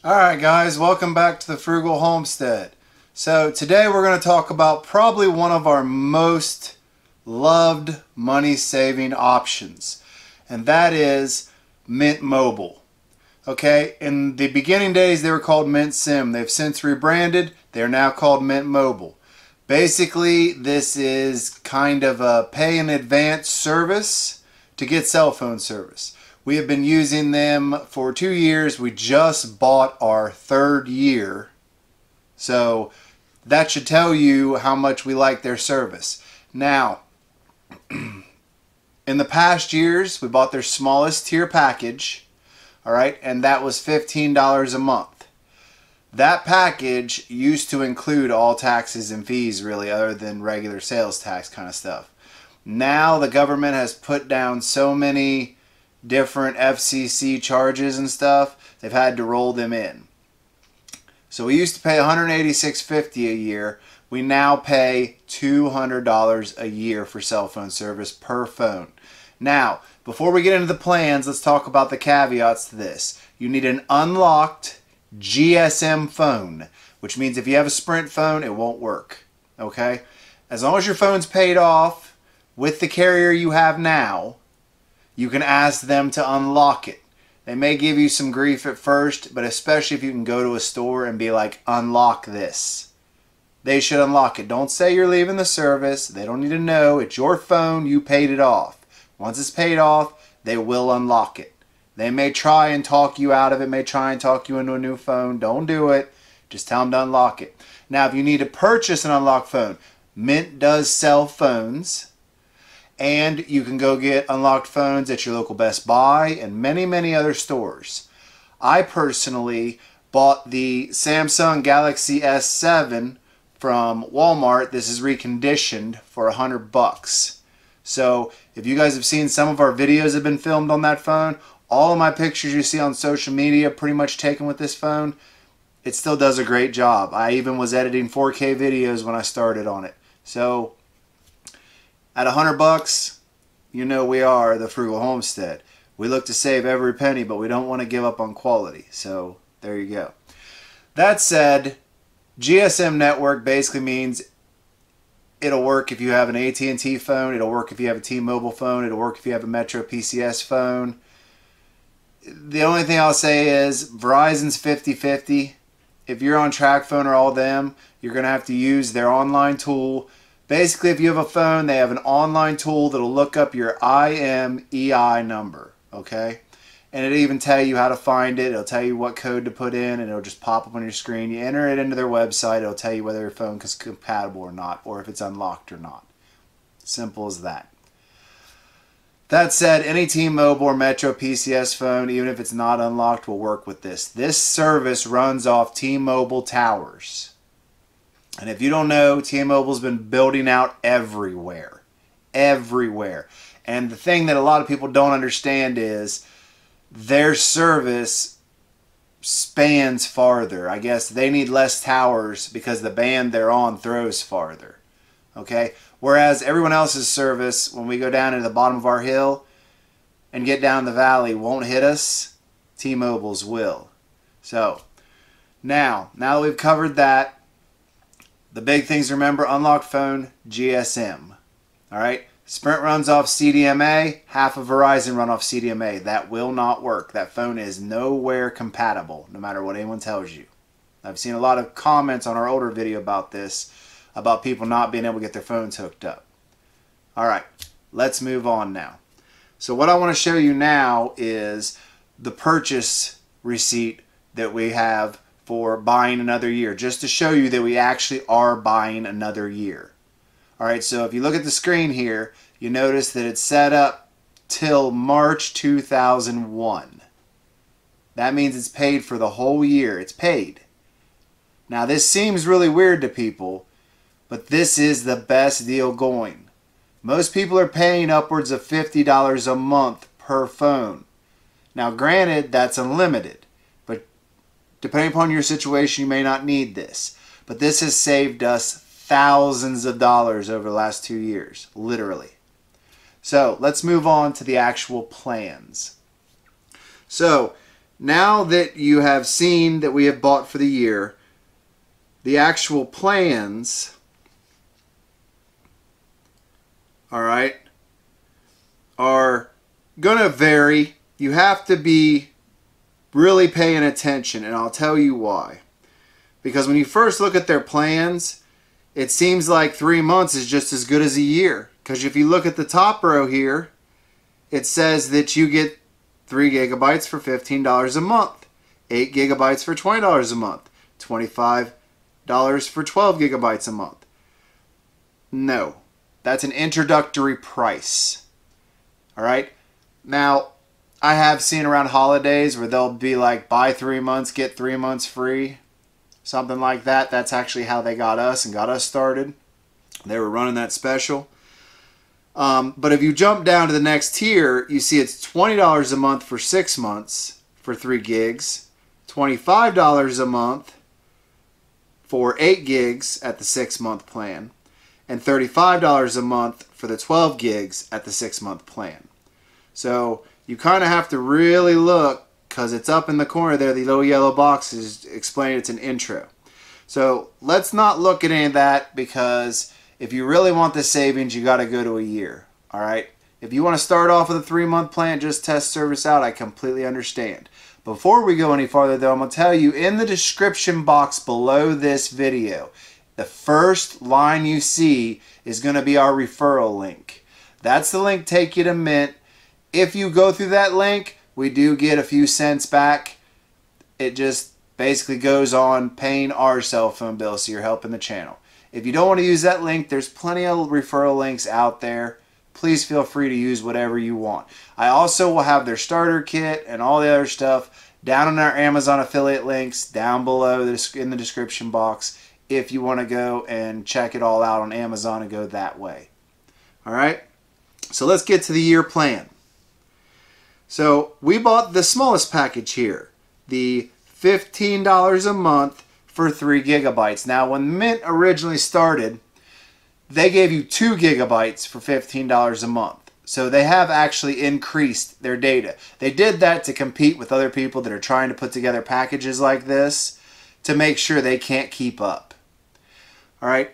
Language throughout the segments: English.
Alright guys, welcome back to the Frugal Homestead. So today we're going to talk about probably one of our most loved money saving options, and that is Mint Mobile. Okay, in the beginning days they were called Mint Sim. They've since rebranded. They're now called Mint Mobile. Basically this is kind of a pay in advance service to get cell phone service. We have been using them for 2 years. We just bought our 3rd year. So that should tell you how much we like their service. Now, in the past years, we bought their smallest tier package. Alright, and that was $15 a month. That package used to include all taxes and fees, really, other than regular sales tax kind of stuff. Now the government has put down so many different FCC charges and stuff, they've had to roll them in. So we used to pay $186.50 a year. We now pay $200 a year for cell phone service per phone. Now, before we get into the plans, let's talk about the caveats to this. You need an unlocked GSM phone, which means if you have a Sprint phone, it won't work. Okay? As long as your phone's paid off with the carrier you have now, you can ask them to unlock it. They may give you some grief at first, but especially if you can go to a store and be like, unlock this. They should unlock it. Don't say you're leaving the service. They don't need to know. It's your phone. You paid it off. Once it's paid off, they will unlock it. They may try and talk you out of it, may try and talk you into a new phone. Don't do it. Just tell them to unlock it. Now, if you need to purchase an unlocked phone, Mint does sell phones. And you can go get unlocked phones at your local Best Buy and many, many other stores. I personally bought the Samsung Galaxy S7 from Walmart. This is reconditioned for $100. So if you guys have seen some of our videos have been filmed on that phone, all of my pictures you see on social media pretty much taken with this phone, it still does a great job. I even was editing 4K videos when I started on it. So at $100, you know we are the Frugal Homestead. We look to save every penny, but we don't want to give up on quality. So there you go. That said, GSM network basically means it'll work if you have an AT&T phone. It'll work if you have a T-Mobile phone. It'll work if you have a Metro PCS phone. The only thing I'll say is Verizon's 50-50. If you're on TracFone or all of them, you're going to have to use their online tool. Basically, if you have a phone, they have an online tool that'll look up your IMEI number, okay? And it'll even tell you how to find it. It'll tell you what code to put in, and it'll just pop up on your screen. You enter it into their website. It'll tell you whether your phone is compatible or not, or if it's unlocked or not. Simple as that. That said, any T-Mobile or Metro PCS phone, even if it's not unlocked, will work with this. This service runs off T-Mobile towers. And if you don't know, T-Mobile's been building out everywhere. Everywhere. And the thing that a lot of people don't understand is their service spans farther. I guess they need less towers because the band they're on throws farther. Okay? Whereas everyone else's service, when we go down to the bottom of our hill and get down the valley, won't hit us. T-Mobile's will. So, now that we've covered that, the big things to remember: unlocked phone, GSM. Alright? Sprint runs off CDMA, half of Verizon run off CDMA. That will not work. That phone is nowhere compatible, no matter what anyone tells you. I've seen a lot of comments on our older video about this, about people not being able to get their phones hooked up. Alright, let's move on now. So what I want to show you now is the purchase receipt that we have for buying another year, just to show you that we actually are buying another year. Alright, so if you look at the screen here, you notice that it's set up till March 2001. That means it's paid for the whole year. It's paid. Now this seems really weird to people, but this is the best deal going. Most people are paying upwards of $50 a month per phone. Now granted, that's unlimited. Depending upon your situation, you may not need this. But this has saved us thousands of dollars over the last 2 years. Literally. So, let's move on to the actual plans. So, now that you have seen that we have bought for the year, the actual plans, all right, are going to vary. You have to be really paying attention, and I'll tell you why. Because when you first look at their plans, it seems like 3 months is just as good as a year. Because if you look at the top row here, it says that you get 3 gigabytes for $15 a month, 8 gigabytes for $20 a month, $25 for 12 gigabytes a month. No, that's an introductory price. All right. Now, I have seen around holidays where they'll be like, buy 3 months, get 3 months free. Something like that. That's actually how they got us and got us started. They were running that special. But if you jump down to the next tier, you see it's $20 a month for 6 months for 3 gigs, $25 a month for 8 gigs at the 6-month plan, and $35 a month for the 12 gigs at the 6-month plan. So you kind of have to really look, because it's up in the corner there, the little yellow boxes explain it's an intro. So let's not look at any of that, because if you really want the savings, you got to go to a year. All right. If you want to start off with a 3-month plan, just test service out, I completely understand. Before we go any farther though, I'm going to tell you in the description box below this video, the first line you see is going to be our referral link. That's the link take you to Mint. If you go through that link, we do get a few cents back. It just basically goes on paying our cell phone bill, so you're helping the channel. If you don't want to use that link, there's plenty of referral links out there. Please feel free to use whatever you want. I also will have their starter kit and all the other stuff down in our Amazon affiliate links down below in the description box if you want to go and check it all out on Amazon and go that way. All right, so let's get to the year plan. So we bought the smallest package here, the $15 a month for 3 gigabytes. Now, when Mint originally started, they gave you 2 gigabytes for $15 a month. So they have actually increased their data. They did that to compete with other people that are trying to put together packages like this to make sure they can't keep up. All right.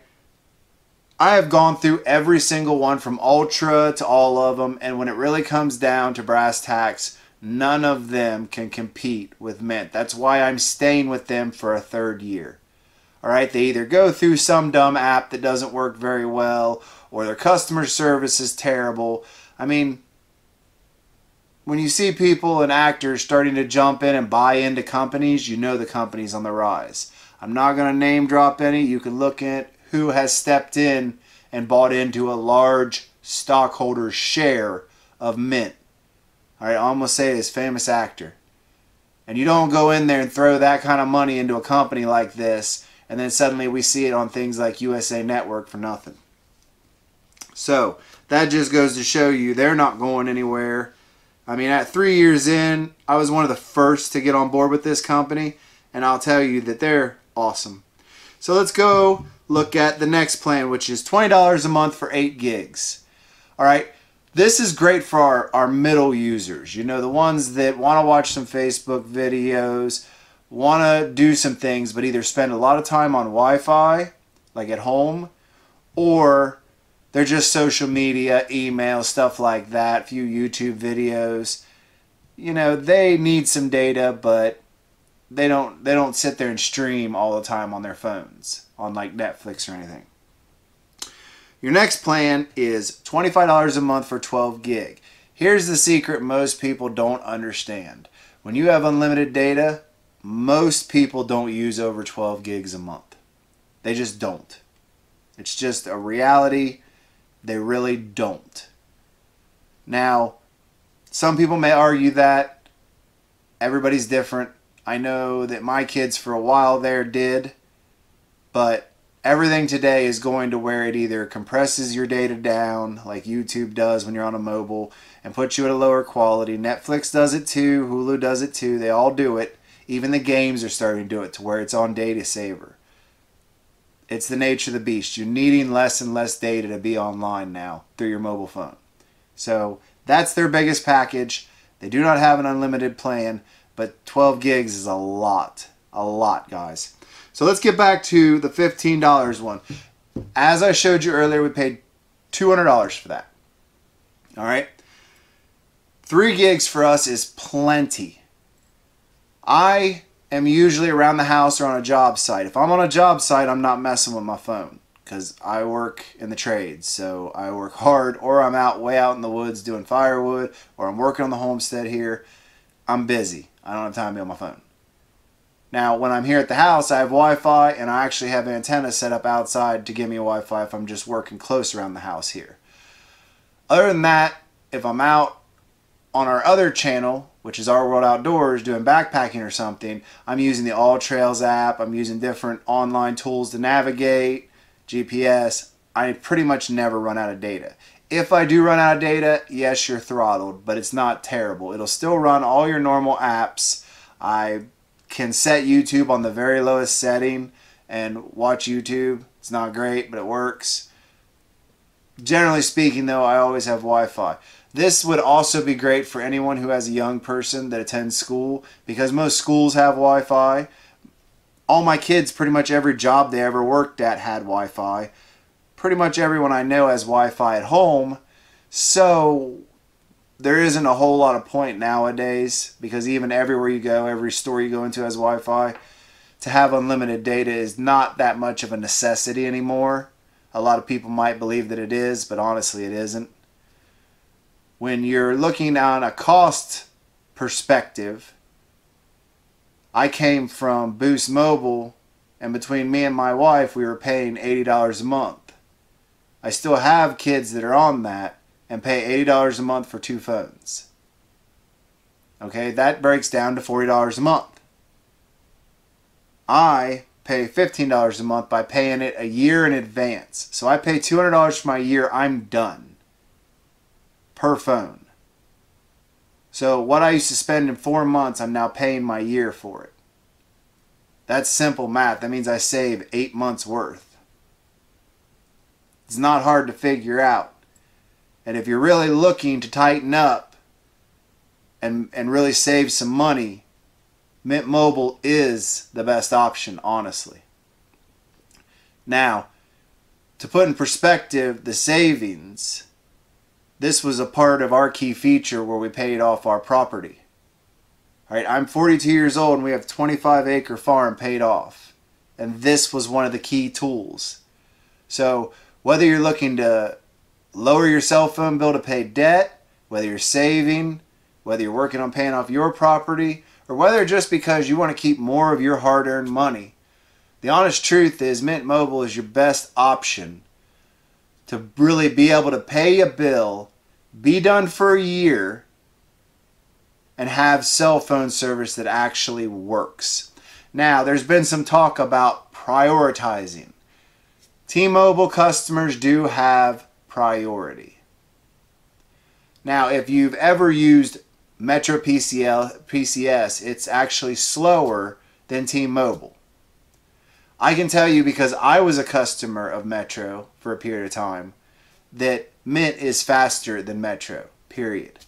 I have gone through every single one from Ultra to all of them, and when it really comes down to brass tacks, none of them can compete with Mint. That's why I'm staying with them for a 3rd year. All right, they either go through some dumb app that doesn't work very well, or their customer service is terrible. I mean, when you see people and actors starting to jump in and buy into companies, you know the company's on the rise. I'm not going to name drop any. You can look at who has stepped in and bought into a large stockholder share of Mint. All right, I'm going to say this famous actor. And you don't go in there and throw that kind of money into a company like this, and then suddenly we see it on things like USA Network for nothing. So that just goes to show you they're not going anywhere. I mean, at 3 years in, I was one of the first to get on board with this company, and I'll tell you that they're awesome. So let's go look at the next plan, which is $20 a month for 8 gigs. All right, this is great for our middle users. You know, the ones that want to watch some Facebook videos, want to do some things, but either spend a lot of time on Wi-Fi, like at home, or they're just social media, email, stuff like that, a few YouTube videos. You know, they need some data, but they don't sit there and stream all the time on their phones, on like Netflix or anything. Your next plan is $25 a month for 12 gig. Here's the secret most people don't understand. When you have unlimited data, most people don't use over 12 gigs a month. They just don't. It's just a reality. They really don't. Now, some people may argue that everybody's different. I know that my kids for a while there did, but everything today is going to where it either compresses your data down like YouTube does when you're on a mobile and puts you at a lower quality. Netflix does it too. Hulu does it too. They all do it. Even the games are starting to do it to where it's on data saver. It's the nature of the beast. You're needing less and less data to be online now through your mobile phone. So that's their biggest package. They do not have an unlimited plan. but 12 gigs is a lot, guys. So let's get back to the $15 one. As I showed you earlier, we paid $200 for that. All right. 3 gigs for us is plenty. I am usually around the house or on a job site. If I'm on a job site, I'm not messing with my phone because I work in the trades. So I work hard, or I'm way out in the woods doing firewood, or I'm working on the homestead here. I'm busy. I don't have time to be on my phone. Now, when I'm here at the house, I have Wi-Fi, and I actually have antennas set up outside to give me Wi-Fi if I'm just working close around the house here. Other than that, if I'm out on our other channel, which is Our World Outdoors, doing backpacking or something, I'm using the All Trails app. I'm using different online tools to navigate, GPS. I pretty much never run out of data. If I do run out of data, yes, you're throttled, but it's not terrible. It'll still run all your normal apps. I can set YouTube on the very lowest setting and watch YouTube. It's not great, but it works. Generally speaking, though, I always have Wi-Fi. This would also be great for anyone who has a young person that attends school, because most schools have Wi-Fi. All my kids, pretty much every job they ever worked at had Wi-Fi. Pretty much everyone I know has Wi-Fi at home. So there isn't a whole lot of point nowadays, because even everywhere you go, every store you go into has Wi-Fi. To have unlimited data is not that much of a necessity anymore. A lot of people might believe that it is, but honestly it isn't. When you're looking on a cost perspective, I came from Boost Mobile, and between me and my wife, we were paying $80 a month. I still have kids that are on that and pay $80 a month for 2 phones. Okay, that breaks down to $40 a month. I pay $15 a month by paying it a year in advance. So I pay $200 for my year, I'm done. Per phone. So what I used to spend in 4 months, I'm now paying my year for it. That's simple math. That means I save 8 months worth. It's not hard to figure out. And if you're really looking to tighten up and really save some money, Mint Mobile is the best option, honestly. Now, to put in perspective the savings, this was a part of our key feature where we paid off our property. All right, I'm 42 years old and we have a 25-acre farm paid off. And this was one of the key tools. So whether you're looking to lower your cell phone bill to pay debt, whether you're saving, whether you're working on paying off your property, or whether just because you want to keep more of your hard-earned money, the honest truth is Mint Mobile is your best option to really be able to pay a bill, be done for a year, and have cell phone service that actually works. Now, there's been some talk about prioritizing. T-Mobile customers do have priority. Now, if you've ever used Metro PCS, it's actually slower than T-Mobile. I can tell you, because I was a customer of Metro for a period of time, that Mint is faster than Metro, period.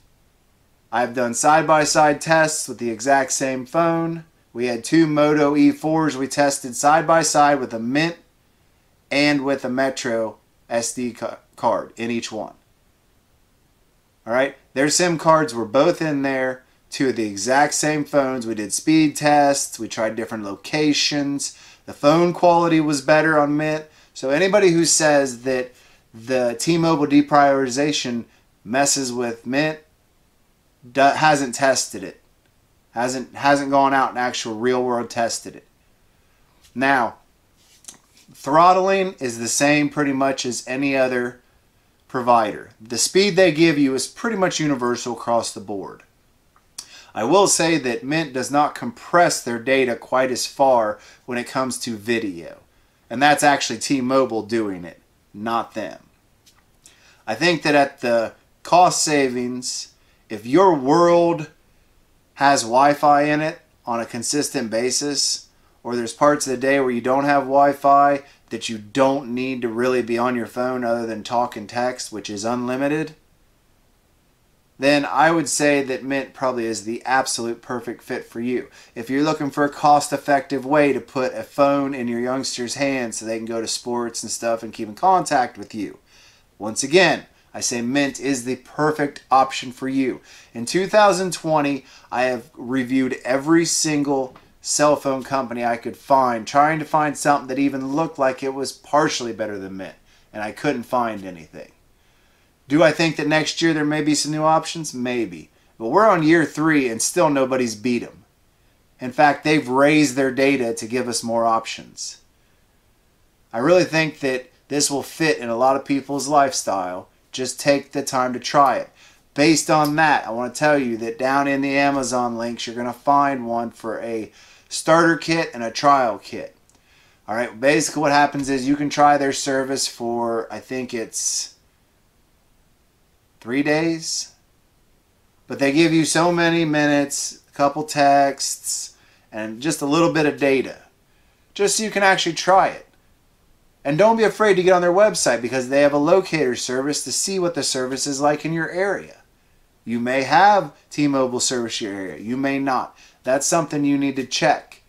I've done side-by-side tests with the exact same phone. We had 2 Moto E4s we tested side-by-side with a Mint and with a Metro SD card in each one. Alright, their SIM cards were both in there, 2 of the exact same phones. We did speed tests, we tried different locations. The phone quality was better on Mint. So anybody who says that the T-Mobile deprioritization messes with Mint hasn't tested it. Hasn't gone out and actual real world tested it. Now, throttling is the same pretty much as any other provider. The speed they give you is pretty much universal across the board. I will say that Mint does not compress their data quite as far when it comes to video. And that's actually T-Mobile doing it, not them. I think that at the cost savings, if your world has Wi-Fi in it on a consistent basis, or there's parts of the day where you don't have Wi-Fi that you don't need to really be on your phone other than talk and text, which is unlimited, then I would say that Mint probably is the absolute perfect fit for you. If you're looking for a cost-effective way to put a phone in your youngsters' hands so they can go to sports and stuff and keep in contact with you, once again, I say Mint is the perfect option for you. In 2020, I have reviewed every single cell phone company I could find, trying to find something that even looked like it was partially better than Mint, and I couldn't find anything. Do I think that next year there may be some new options? Maybe. But we're on year 3 and still nobody's beat them. In fact, they've raised their data to give us more options. I really think that this will fit in a lot of people's lifestyle. Just take the time to try it. Based on that, I want to tell you that down in the Amazon links, you're going to find one for a starter kit and a trial kit. Alright, basically what happens is you can try their service for, I think it's 3 days. But they give you so many minutes, a couple texts, and just a little bit of data. Just so you can actually try it. And don't be afraid to get on their website because they have a locator service to see what the service is like in your area. You may have T-Mobile service in your area. You may not. That's something you need to check.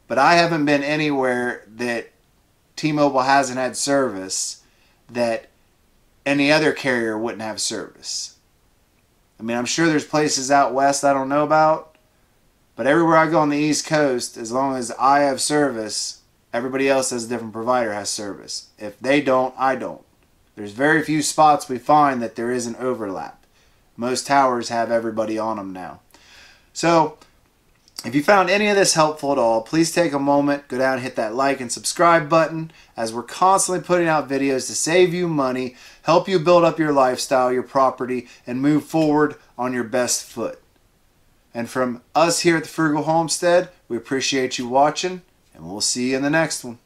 But I haven't been anywhere that T-Mobile hasn't had service that any other carrier wouldn't have service. I mean, I'm sure there's places out west I don't know about, but everywhere I go on the East Coast, as long as I have service, everybody else has a different provider has service. If they don't, I don't. There's very few spots we find that there is an overlap. Most towers have everybody on them now. So, if you found any of this helpful at all, please take a moment, go down and hit that like and subscribe button, as we're constantly putting out videos to save you money, help you build up your lifestyle, your property, and move forward on your best foot. And from us here at the Frugal Homestead, we appreciate you watching, and we'll see you in the next one.